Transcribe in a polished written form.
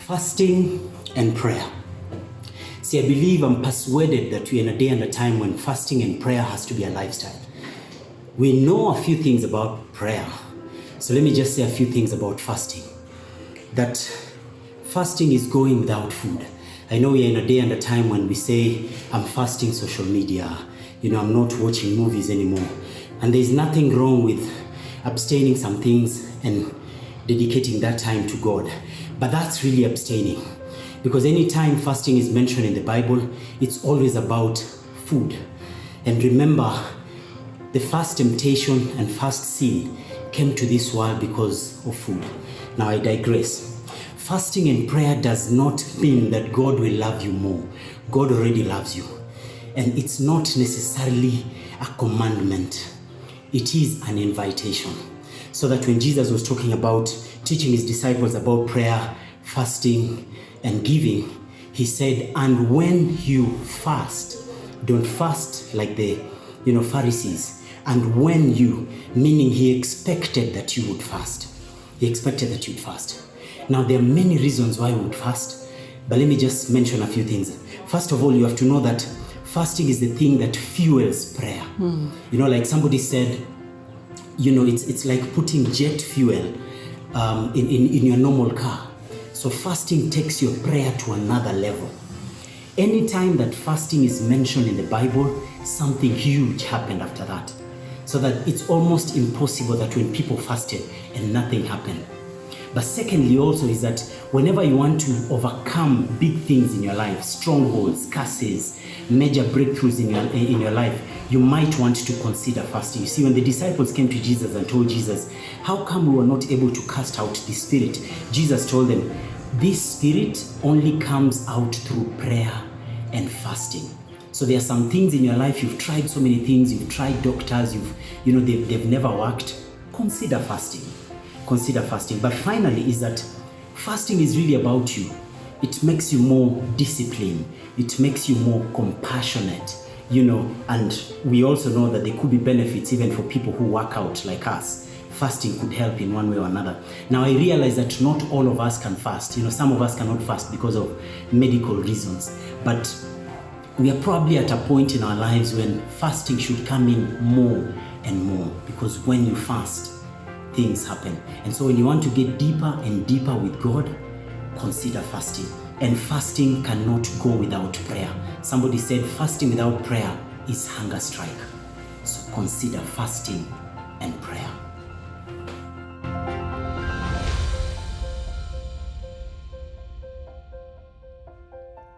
Fasting and prayer. See, I believe, I'm persuaded that we're in a day and a time when fasting and prayer has to be a lifestyle. We know a few things about prayer. So let me just say a few things about fasting. That fasting is going without food. I know we're in a day and a time when we say, I'm fasting social media. I'm not watching movies anymore. And there's nothing wrong with abstaining some things and dedicating that time to God. But that's really abstaining. Because anytime fasting is mentioned in the Bible, it's always about food. And remember, the first temptation and first sin came to this world because of food. Now I digress. Fasting and prayer does not mean that God will love you more. God already loves you. And it's not necessarily a commandment. It is an invitation. So that when Jesus was talking about teaching his disciples about prayer, fasting, and giving, he said, and when you fast, don't fast like the Pharisees. And when you, meaning he expected that you would fast. He expected that you'd fast. Now there are many reasons why we would fast, but let me just mention a few things. First of all, you have to know that fasting is the thing that fuels prayer. Like somebody said, it's like putting jet fuel in your normal car. So fasting takes your prayer to another level. Anytime that fasting is mentioned in the Bible, something huge happened after that. So that it's almost impossible that when people fasted and nothing happened. But secondly also is that whenever you want to overcome big things in your life, strongholds, curses, major breakthroughs in your life, you might want to consider fasting. You see, when the disciples came to Jesus and told Jesus, how come we were not able to cast out this spirit? Jesus told them, this spirit only comes out through prayer and fasting. So there are some things in your life, you've tried so many things, you've tried doctors, they've never worked. Consider fasting. Consider fasting. But finally is that fasting is really about you. It makes you more disciplined. It makes you more compassionate, and we also know that there could be benefits even for people who work out like us. Fasting could help in one way or another. Now I realize that not all of us can fast. Some of us cannot fast because of medical reasons. But we are probably at a point in our lives when fasting should come in more and more, because when you fast, things happen. And so when you want to get deeper and deeper with God, consider fasting. And fasting cannot go without prayer. Somebody said fasting without prayer is hunger strike. So consider fasting and prayer.